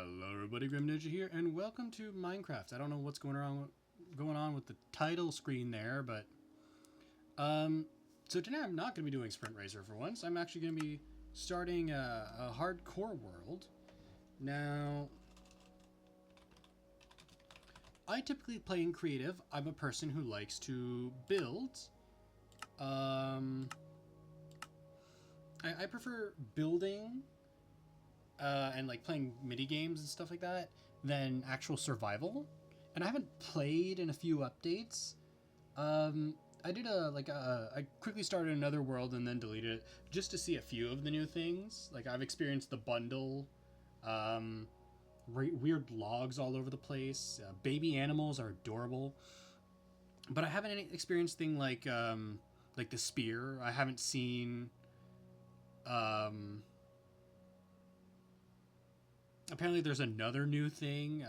Hello everybody, Grim Ninja here, and welcome to Minecraft. I don't know what's going on with the title screen there, but so today I'm not going to be doing Sprint Racer for once. I'm actually going to be starting a hardcore world. Now, I typically play in creative. I'm a person who likes to build. I prefer building and like playing mini games and stuff like that than actual survival. And I haven't played in a few updates. I did I quickly started another world and then deleted it just to see a few of the new things. Like I've experienced the bundle, weird logs all over the place. Baby animals are adorable, but I haven't experienced thing like the spear. I haven't seen. Apparently, there's another new thing.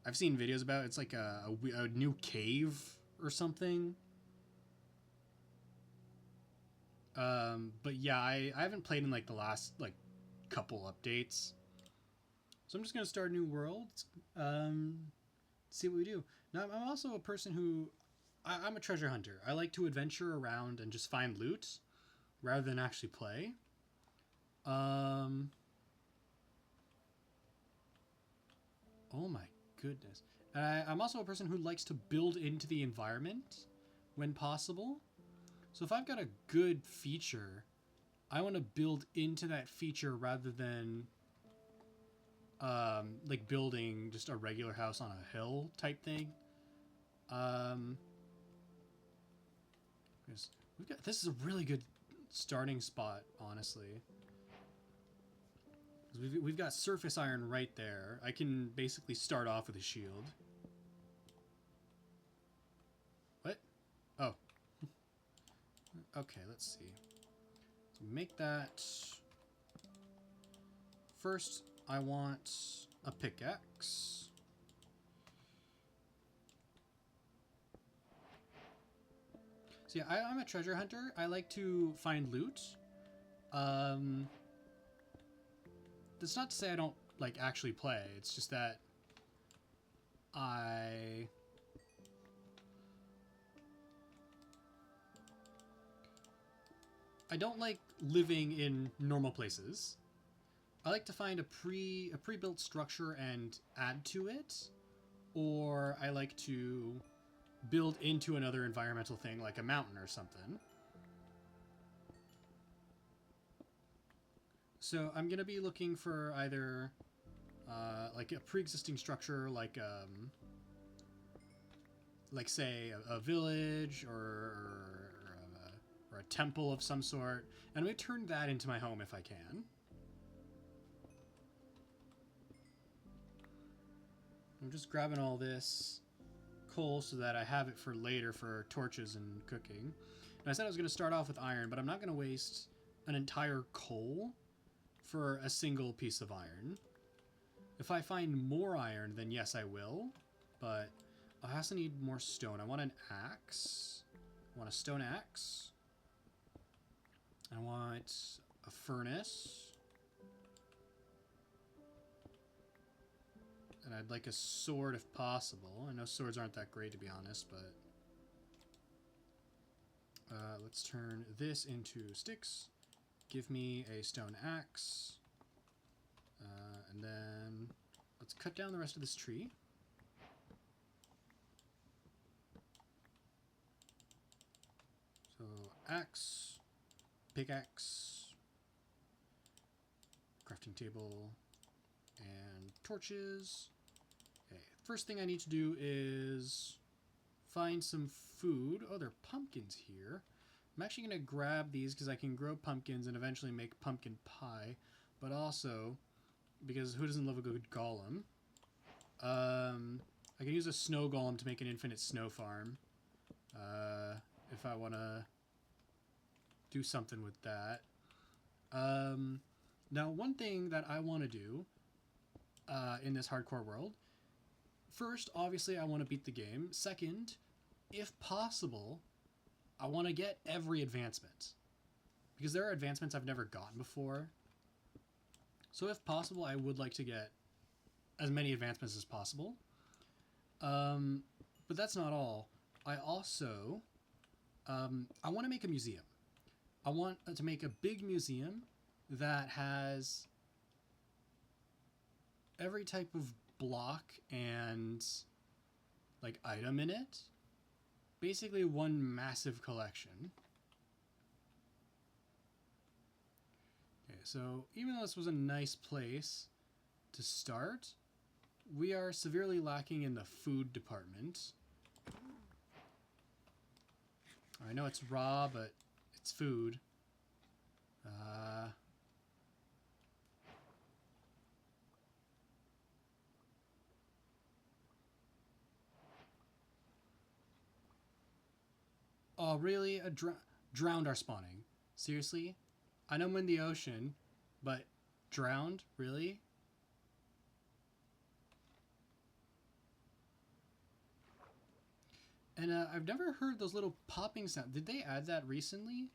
I've seen videos about it. It's like a new cave or something. But yeah, I haven't played in like the last like couple updates. So I'm just gonna start a new world. See what we do. Now I'm also a person who I'm a treasure hunter. I like to adventure around and just find loot rather than actually play. Oh my goodness. I'm also a person who likes to build into the environment when possible. So if I've got a good feature, I want to build into that feature rather than like building just a regular house on a hill type thing. This is a really good starting spot, honestly. We've got surface iron right there. I can basically start off with a shield. What? Oh. Okay, let's see. So make that. First, I want a pickaxe. So yeah, I'm a treasure hunter. I like to find loot. That's not to say I don't like actually play. It's just that I don't like living in normal places. I like to find a pre-built structure and add to it, or I like to build into another environmental thing like a mountain or something. So I'm gonna be looking for either like a pre-existing structure, like say a village or a temple of some sort, and I'm gonna turn that into my home if I can. I'm just grabbing all this coal so that I have it for later for torches and cooking. And I said I was going to start off with iron, but I'm not going to waste an entire coal for a single piece of iron. If I find more iron, then yes, I will. But I also need more stone. I want an axe. I want a stone axe. I want a furnace. And I'd like a sword if possible. I know swords aren't that great, to be honest, but let's turn this into sticks. Give me a stone axe. And then let's cut down the rest of this tree. So axe, pickaxe, crafting table, and torches. Okay, first thing I need to do is find some food. Oh, there are pumpkins here. I'm actually going to grab these because I can grow pumpkins and eventually make pumpkin pie, but also because who doesn't love a good golem? I can use a snow golem to make an infinite snow farm if I want to do something with that. Now, one thing that I want to do in this hardcore world, first, obviously, I want to beat the game. Second, if possible, I want to get every advancement. Because there are advancements I've never gotten before. So if possible, I would like to get as many advancements as possible. But that's not all. I also I want to make a museum. I want to make a big museum that has every type of block and like item in it. Basically one massive collection. Okay, so even though this was a nice place to start, we are severely lacking in the food department. I know it's raw, but it's food. Oh, really? Drowned are spawning. Seriously? I know I'm in the ocean, but drowned? Really? And I've never heard those little popping sounds. Did they add that recently?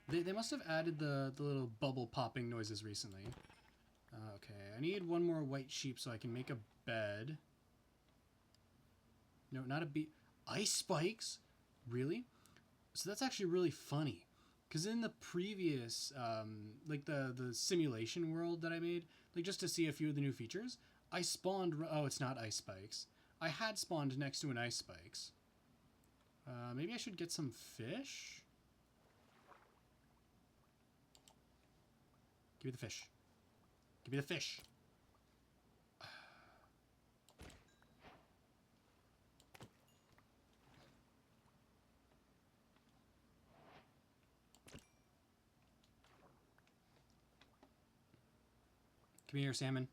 They must have added the little bubble popping noises recently. Okay, I need one more white sheep so I can make a bed. No, not a bee. Ice spikes? Really? So that's actually really funny. Because in the previous, like the simulation world that I made, like just to see a few of the new features, I spawned... Oh, it's not ice spikes. I had spawned next to an ice spikes. Maybe I should get some fish? Give me the fish. Give me the fish. Come here, salmon.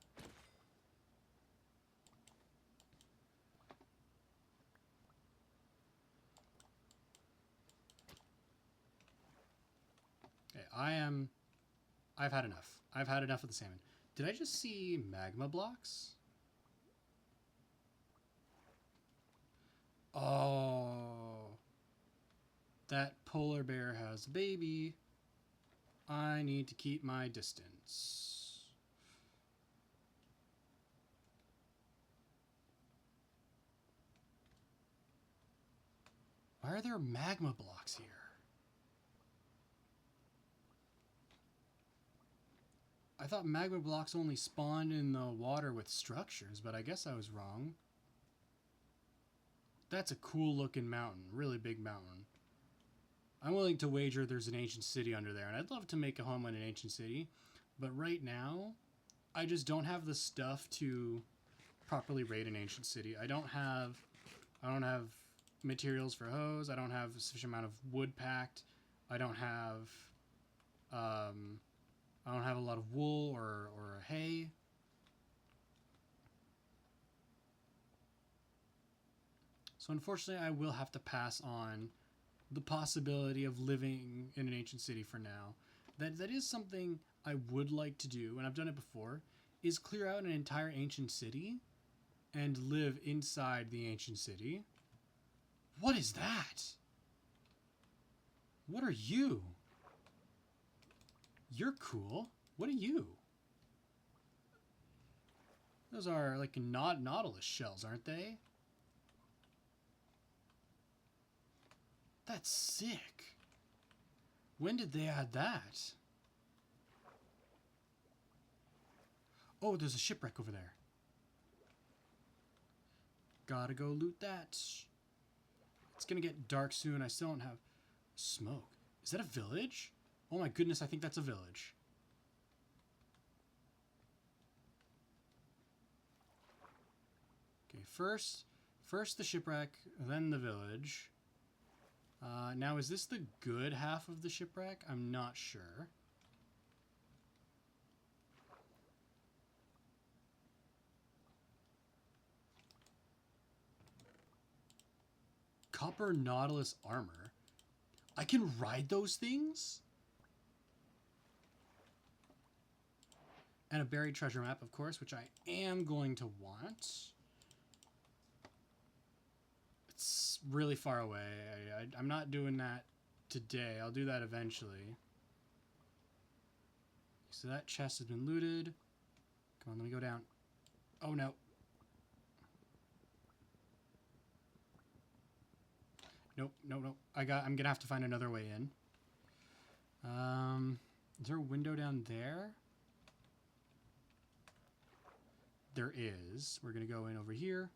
Okay, I've had enough. I've had enough of the salmon. Did I just see magma blocks? Oh. That polar bear has a baby. I need to keep my distance. Why are there magma blocks here? I thought magma blocks only spawned in the water with structures, but I guess I was wrong. That's a cool looking mountain. Really big mountain. I'm willing to wager there's an ancient city under there, and I'd love to make a home in an ancient city. But right now, I just don't have the stuff to properly raid an ancient city. I don't have materials for hose. I don't have a sufficient amount of wood packed. I don't have a lot of wool or hay. So unfortunately, I will have to pass on the possibility of living in an ancient city for now. That is something I would like to do, and I've done it before, is clear out an entire ancient city and live inside the ancient city. What is that? What are you? You're cool. What are you? Those are like Nautilus shells, aren't they? That's sick. When did they add that? Oh, there's a shipwreck over there. Gotta go loot that. It's gonna get dark soon. I still don't have smoke. Is that a village? Oh my goodness, I think that's a village. Okay, first the shipwreck, then the village. Now, is this the good half of the shipwreck? I'm not sure. Copper Nautilus armor. I can ride those things? And a buried treasure map, of course, which I am going to want. It's really far away. I'm not doing that today. I'll do that eventually. So that chest has been looted. Come on, let me go down. Oh, no. nope, nope, nope. I'm gonna have to find another way in. Is there a window down there? There is. We're gonna go in over here.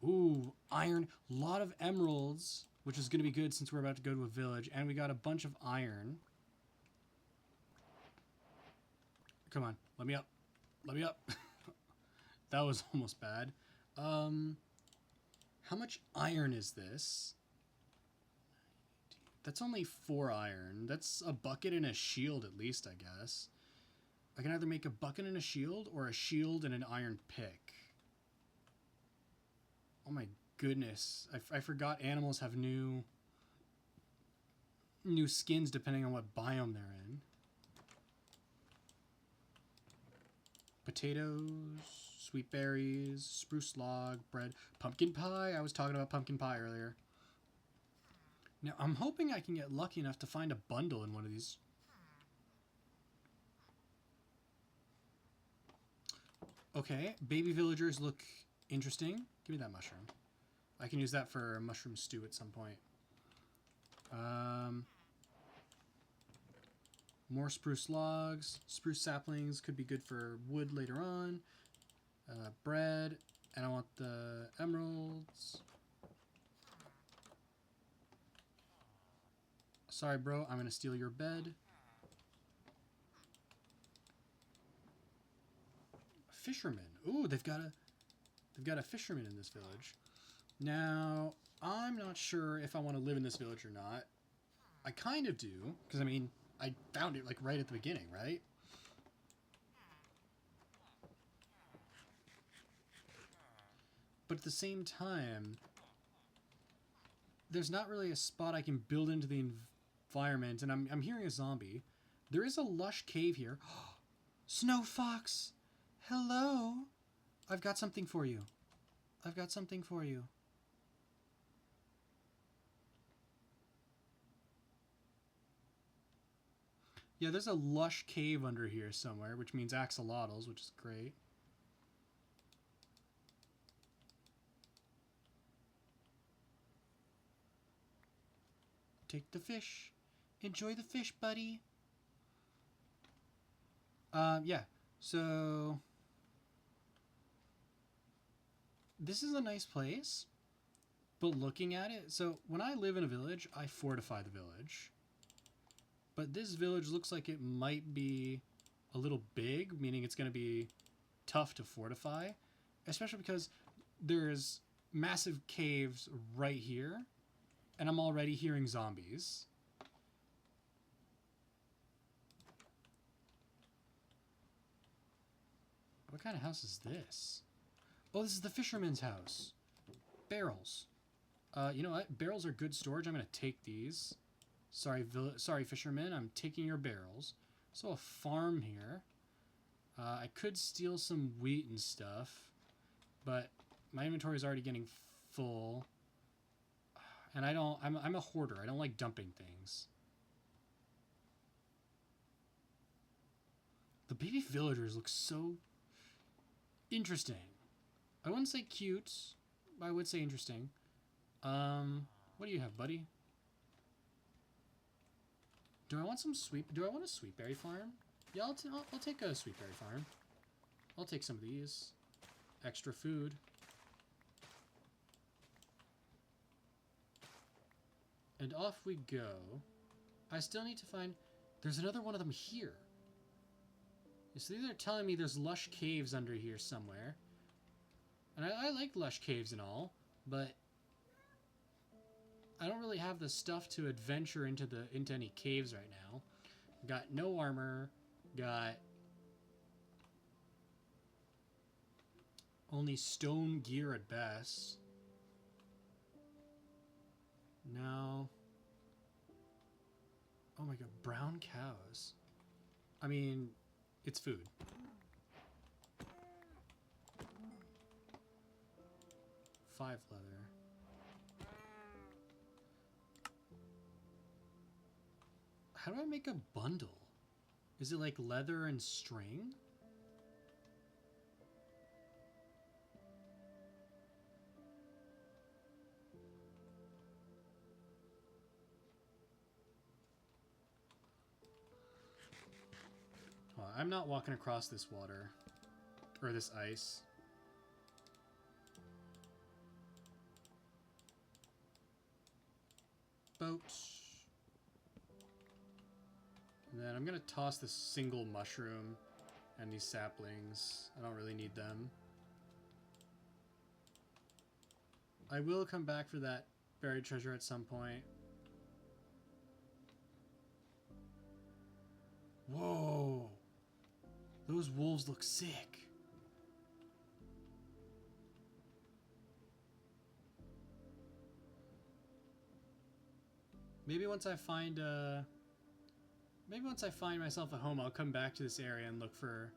Ooh, iron. A lot of emeralds, which is gonna be good since we're about to go to a village, and we got a bunch of iron. Come on, let me up. Let me up. That was almost bad. How much iron is this? That's only 4 iron. That's a bucket and a shield at least, I guess. I can either make a bucket and a shield or a shield and an iron pick. Oh my goodness. I forgot animals have new skins depending on what biome they're in. Potatoes, sweet berries, spruce log, bread, pumpkin pie. I was talking about pumpkin pie earlier. Now, I'm hoping I can get lucky enough to find a bundle in one of these. Okay, baby villagers look interesting. Give me that mushroom. I can use that for a mushroom stew at some point. More spruce logs. Spruce saplings could be good for wood later on. Bread. And I want the emeralds. Sorry, bro. I'm going to steal your bed. Fisherman. Ooh, they've got a fisherman in this village. Now, I'm not sure if I want to live in this village or not. I kind of do, because I mean, I found it like right at the beginning, right? But at the same time, there's not really a spot I can build into the environment, and I'm hearing a zombie. There is a lush cave here. Snow Fox! Hello! I've got something for you. I've got something for you. Yeah, there's a lush cave under here somewhere, which means axolotls, which is great. Take the fish. Enjoy the fish, buddy. Yeah. So this is a nice place, but looking at it, so when I live in a village, I fortify the village. But this village looks like it might be a little big, meaning it's going to be tough to fortify, especially because there's massive caves right here, and I'm already hearing zombies. What kind of house is this? Oh, this is the fisherman's house. Barrels. You know what? Barrels are good storage. I'm going to take these. Sorry, fisherman. I'm taking your barrels. So a farm here. I could steal some wheat and stuff, but my inventory is already getting full. And I'm a hoarder. I don't like dumping things. The baby villagers look so interesting. I wouldn't say cute. I would say interesting. What do you have, buddy? Do I want some do I want a sweet berry farm? Yeah, I'll take a sweet berry farm. I'll take some of these. Extra food. And off we go. I still need to find... There's another one of them here. So they're telling me there's lush caves under here somewhere. And I like lush caves and all, but I don't really have the stuff to adventure into any caves right now. Got no armor. Got only stone gear at best. No. Oh my god, brown cows. I mean, it's food. Five leather. How do I make a bundle? Is it like leather and string? I'm not walking across this water. Or this ice. Boat. And then I'm gonna toss this single mushroom and these saplings. I don't really need them. I will come back for that buried treasure at some point. Whoa! Those wolves look sick. Maybe once I find myself a home, I'll come back to this area and look for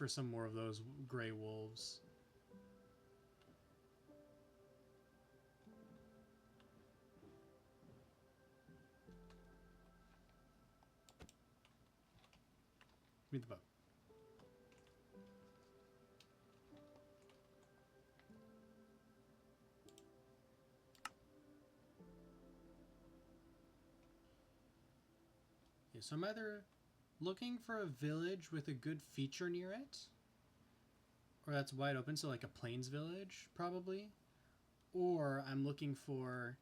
some more of those gray wolves. Give me the boat. Yeah, so I'm either looking for a village with a good feature near it, or that's wide open, so like a plains village, probably, or I'm looking for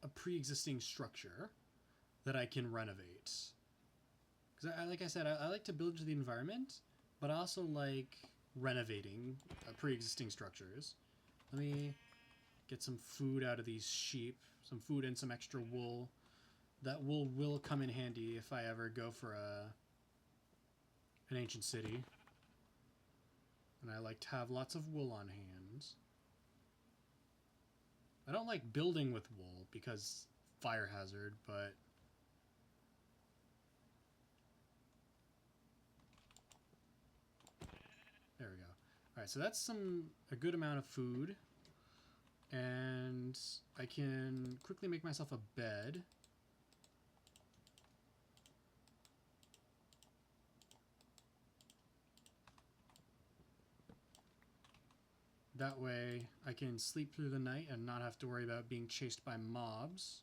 a pre-existing structure that I can renovate. Because, like I said, I like to build to the environment, but I also like renovating pre-existing structures. Let me get some food out of these sheep, some food and some extra wool. That wool will come in handy if I ever go for an ancient city. And I like to have lots of wool on hand. I don't like building with wool because fire hazard, but there we go. Alright, so that's a good amount of food. And I can quickly make myself a bed. That way I can sleep through the night and not have to worry about being chased by mobs.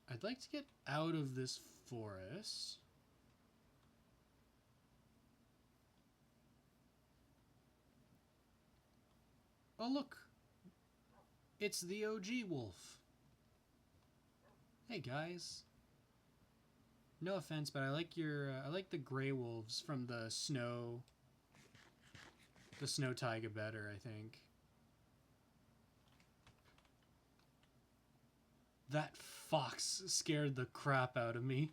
I'd like to get out of this forest. Oh look! It's the OG wolf. Hey guys. No offense, but I like the gray wolves from the snow taiga better, I think. That fox scared the crap out of me.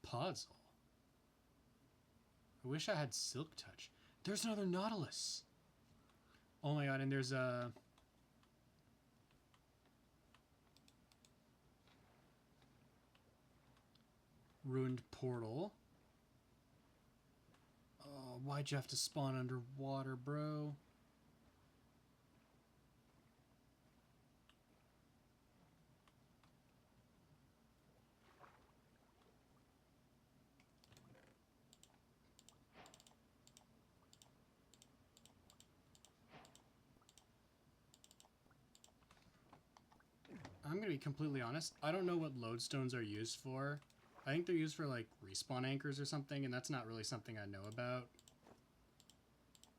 Podzol. I wish I had Silk Touch. There's another Nautilus. Oh my god, and there's a... ruined portal. Oh, why'd you have to spawn underwater, bro? I'm gonna be completely honest. I don't know what lodestones are used for. I think they're used for like respawn anchors or something, and that's not really something I know about.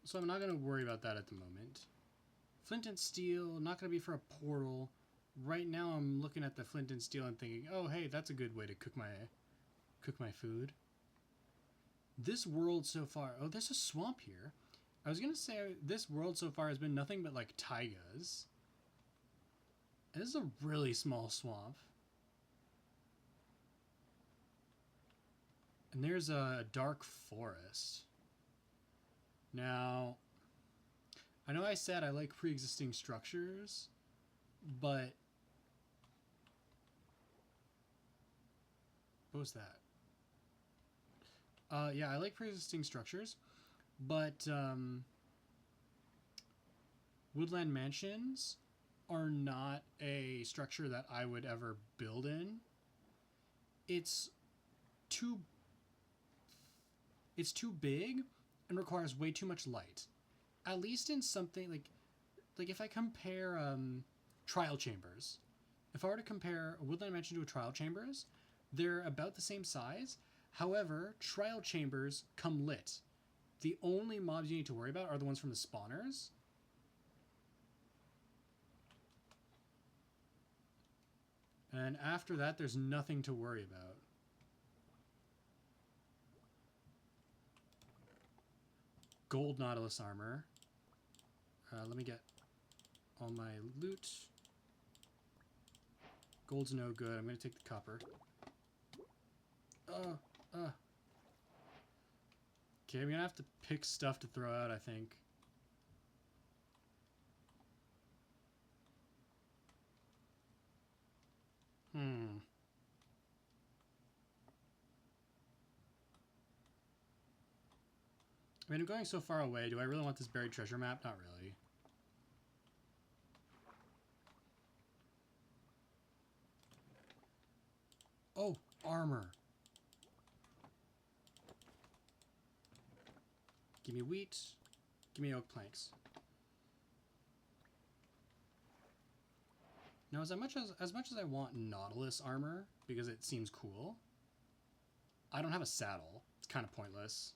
So I'm not gonna worry about that at the moment. Flint and steel, not gonna be for a portal. Right now I'm looking at the flint and steel and thinking, oh hey, that's a good way to cook my food. This world so far, oh there's a swamp here. I was gonna say this world so far has been nothing but like taigas. This is a really small swamp. And there's a dark forest. Now, I know I said I like pre-existing structures, but... what was that? Yeah, I like pre-existing structures, but woodland mansions are not a structure that I would ever build in. It's too big and requires way too much light. At least in something like if I compare trial chambers, if I were to compare a woodland mansion to a trial chambers, they're about the same size. However, trial chambers come lit. The only mobs you need to worry about are the ones from the spawners. And after that, there's nothing to worry about. Gold Nautilus armor. Let me get all my loot. Gold's no good. I'm going to take the copper. Okay, I'm going to have to pick stuff to throw out, I think. I mean, I'm going so far away. Do I really want this buried treasure map? Not really. Oh, armor. Give me wheat. Give me oak planks. Now, as much as I want Nautilus armor, because it seems cool, I don't have a saddle. It's kind of pointless.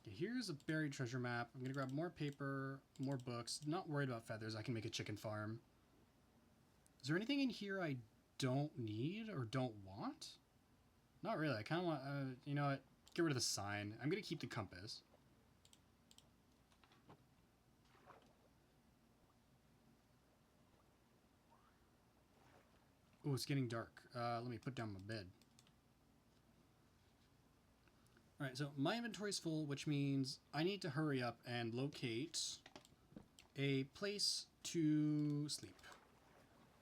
Okay, here's a buried treasure map. I'm gonna grab more paper, more books. Not worried about feathers. I can make a chicken farm. Is there anything in here I don't need or don't want? Not really. I kind of want, you know what? Get rid of the sign. I'm going to keep the compass. Oh, it's getting dark. Let me put down my bed. Alright, so my inventory's full, which means I need to hurry up and locate a place to sleep.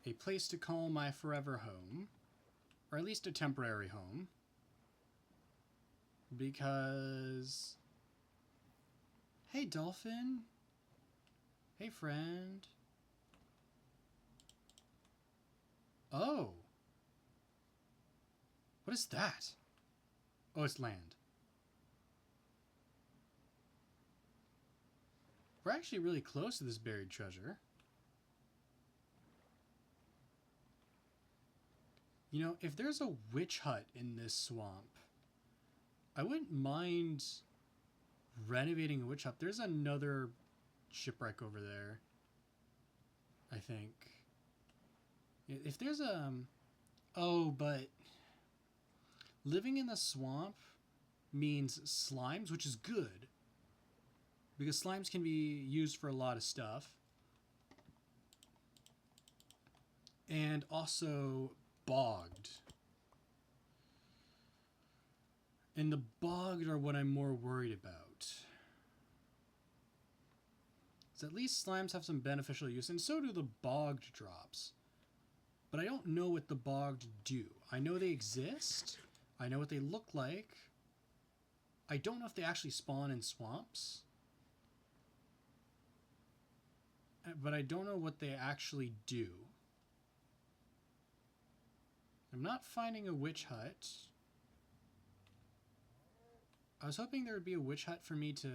A place to call my forever home. Or at least a temporary home. Because... Hey, dolphin. Hey, friend. Oh. What is that? Oh, it's land. We're actually really close to this buried treasure. You know, if there's a witch hut in this swamp, I wouldn't mind renovating a witch hut. There's another shipwreck over there, I think. If there's a... Oh, but living in the swamp means slimes, which is good. Because slimes can be used for a lot of stuff. And also bogged. And the bogged are what I'm more worried about. So at least slimes have some beneficial use, and so do the bogged drops. But I don't know what the bogged do. I know they exist. I know what they look like. I don't know if they actually spawn in swamps. But I don't know what they actually do. I'm not finding a witch hut. I was hoping there would be a witch hut for me to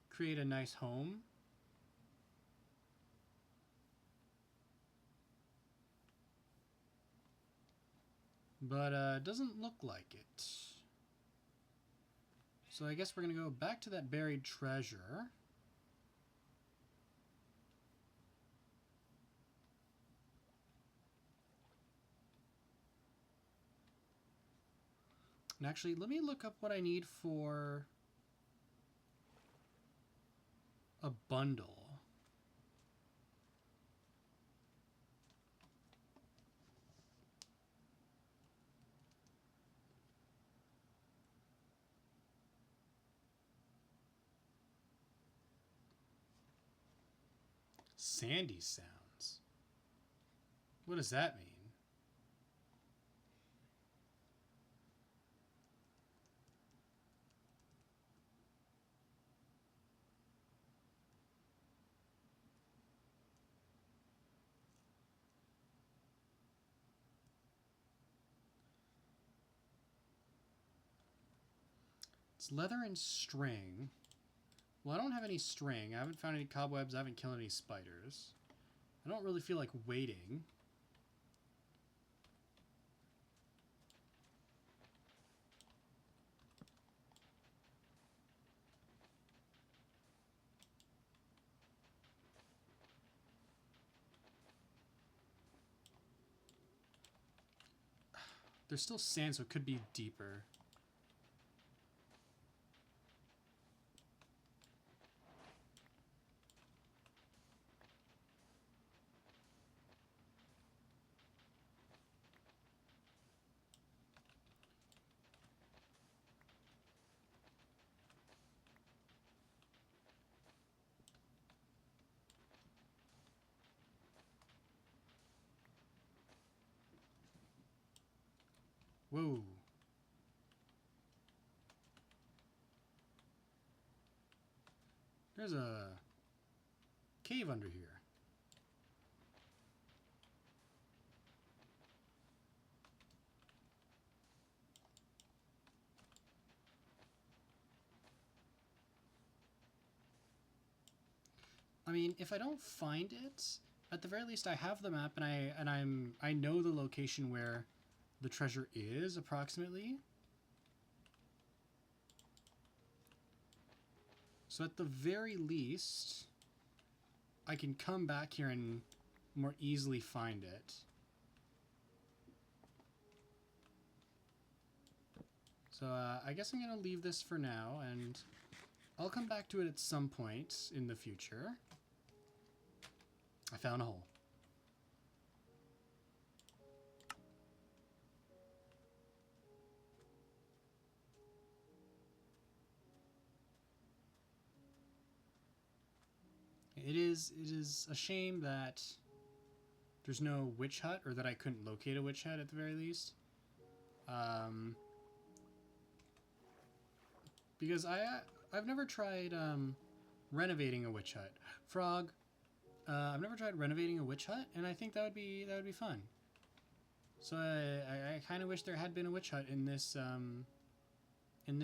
create a nice home. But it doesn't look like it. So I guess we're going to go back to that buried treasure. And actually, let me look up what I need for a bundle. Sandy sounds. What does that mean? It's leather and string. Well, I don't have any string. I haven't found any cobwebs. I haven't killed any spiders. I don't really feel like waiting. There's still sand, so it could be deeper. Whoa. There's a cave under here. I mean, if I don't find it, at the very least I have the map and I know the location where the treasure is approximately. So at the very least, I can come back here and more easily find it. So I guess I'm going to leave this for now, and I'll come back to it at some point in the future. I found a hole. It is a shame that there's no witch hut, or that I couldn't locate a witch hut at the very least. Because I've never tried renovating a witch hut. Frog, I've never tried renovating a witch hut, and I think that would be fun. So I kind of wish there had been a witch hut in this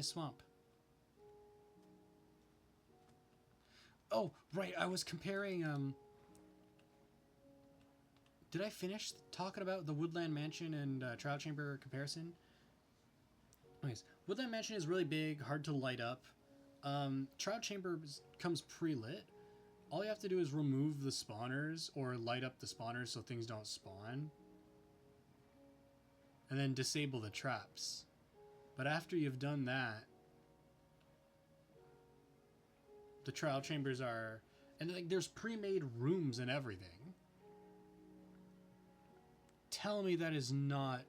swamp. Oh, right, I was comparing, did I finish talking about the Woodland Mansion and Trial Chamber comparison? Anyways, Woodland Mansion is really big, hard to light up. Trial Chamber comes pre-lit. All you have to do is remove the spawners or light up the spawners so things don't spawn. And then disable the traps. But after you've done that, the trial chambers are... And like, there's pre-made rooms and everything. Tell me that is not...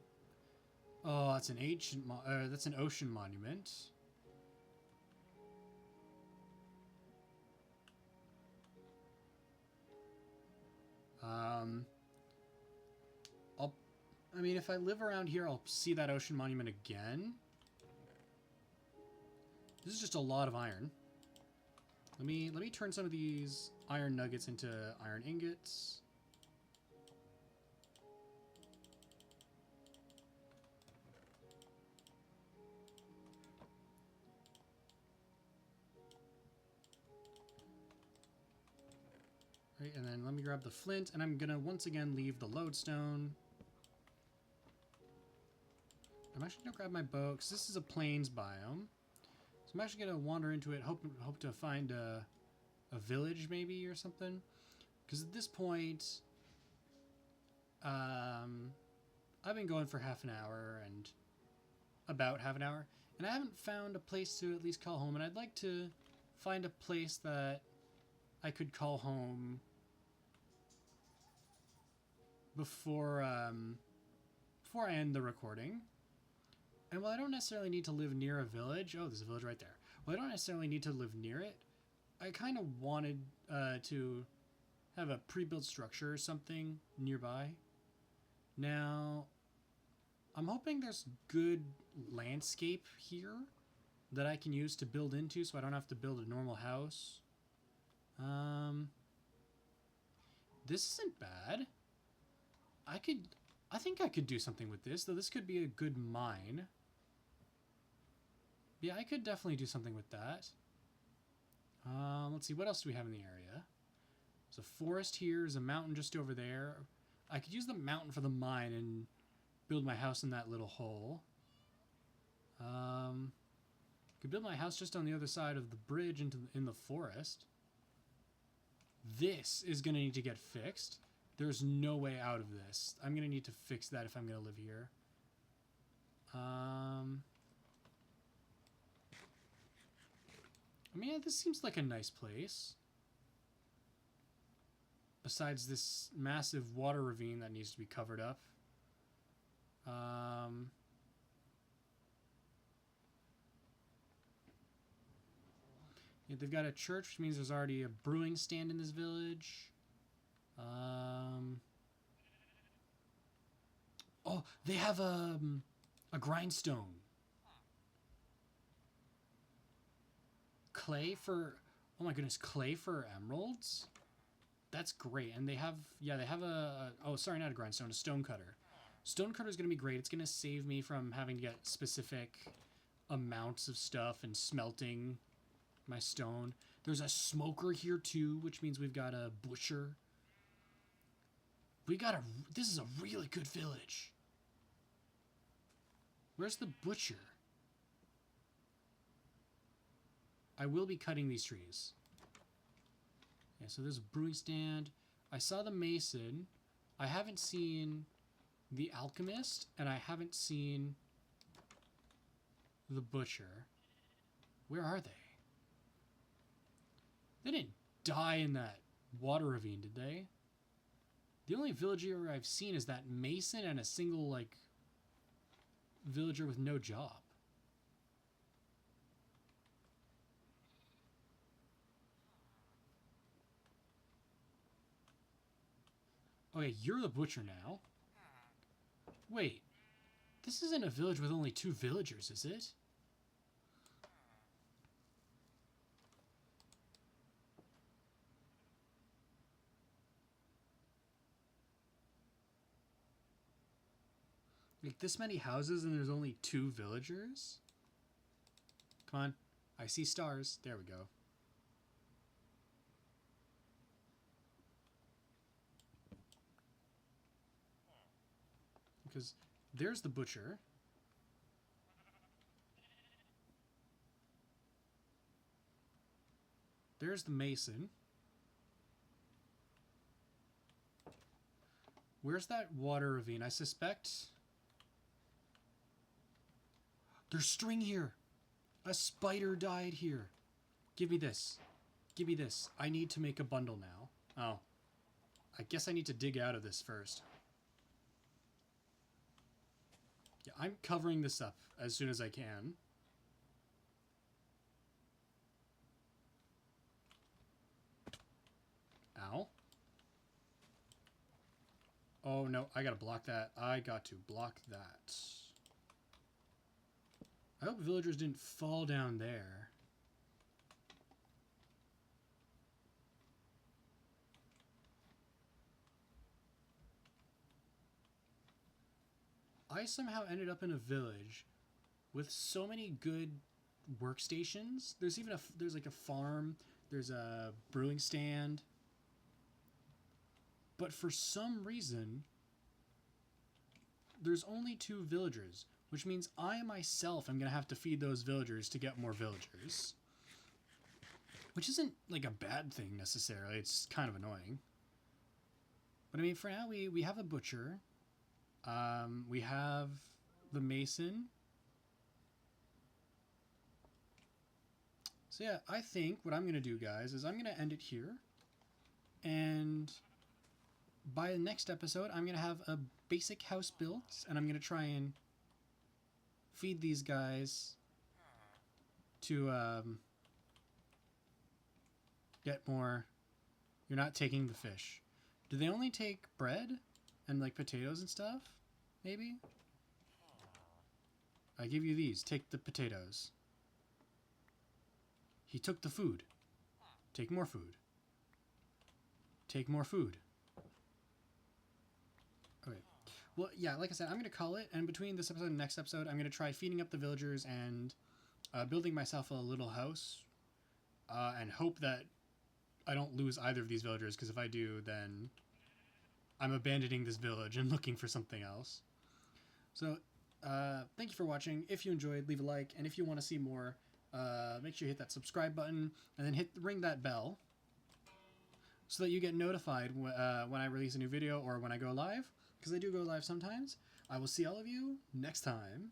Oh, that's an ancient... that's an ocean monument. I mean, if I live around here, I'll see that ocean monument again. This is just a lot of iron. Let me turn some of these iron nuggets into iron ingots. Right, and then let me grab the flint, and I'm gonna once again leave the lodestone. I'm actually gonna grab my bow, because this is a plains biome. So I'm actually gonna wander into it, hope to find a village maybe or something. Because at this point, I've been going for half an hour and about half an hour, and I haven't found a place to at least call home. And I'd like to find a place that I could call home before I end the recording. And while I don't necessarily need to live near a village... Oh, there's a village right there. While I don't necessarily need to live near it, I kind of wanted to have a pre-built structure or something nearby. Now, I'm hoping there's good landscape here that I can use to build into so I don't have to build a normal house. This isn't bad. I think I could do something with this, though this could be a good mine. Yeah, I could definitely do something with that. Let's see, what else do we have in the area? There's a forest here, there's a mountain just over there. I could use the mountain for the mine and build my house in that little hole. Could build my house just on the other side of the bridge in the forest. This is going to need to get fixed. There's no way out of this. I'm going to need to fix that if I'm going to live here. I mean, yeah, this seems like a nice place. Besides this massive water ravine that needs to be covered up. Yeah, they've got a church, which means there's already a brewing stand in this village. Oh, they have a grindstone. Clay for... Oh my goodness, clay for emeralds? That's great. And they have... Yeah, they have a... Oh, sorry, not a grindstone, a stone cutter. Stone cutter is going to be great. It's going to save me from having to get specific amounts of stuff and smelting my stone. There's a smoker here too, which means we've got a butcher. This is a really good village. Where's the butcher? I will be cutting these trees. Yeah, so there's a brewing stand. I saw the mason. I haven't seen the alchemist, and I haven't seen the butcher. Where are they? They didn't die in that water ravine, did they? The only villager I've seen is that mason and a single, like, villager with no job. Okay, you're the butcher now. Wait, this isn't a village with only 2 villagers, is it? Like, this many houses and there's only 2 villagers? Come on. I see stars. There we go. Because there's the butcher. There's the mason. Where's that water ravine? I suspect... There's string here. A spider died here. Give me this. Give me this. I need to make a bundle now. Oh. I guess I need to dig out of this first. Yeah, I'm covering this up as soon as I can. Ow. Oh no, I gotta block that. I got to block that. I hope villagers didn't fall down there. I somehow ended up in a village with so many good workstations. There's even there's like a farm, there's a brewing stand. But for some reason, there's only 2 villagers, which means I myself am going to have to feed those villagers to get more villagers. Which isn't like a bad thing necessarily, it's kind of annoying. But I mean, for now we have a butcher. We have the mason. So yeah, I think what I'm going to do, guys, is I'm going to end it here. And by the next episode, I'm going to have a basic house built, and I'm going to try and feed these guys to get more. You're not taking the fish. Do they only take bread and like potatoes and stuff? Maybe? I give you these. Take the potatoes. He took the food. Take more food. Take more food. Okay. Well, yeah, like I said, I'm going to call it, and between this episode and next episode, I'm going to try feeding up the villagers and building myself a little house, and hope that I don't lose either of these villagers, because if I do, then I'm abandoning this village and looking for something else. So, thank you for watching. If you enjoyed, leave a like, and if you want to see more, make sure you hit that subscribe button, and then ring that bell, so that you get notified when I release a new video or when I go live, because I do go live sometimes. I will see all of you next time.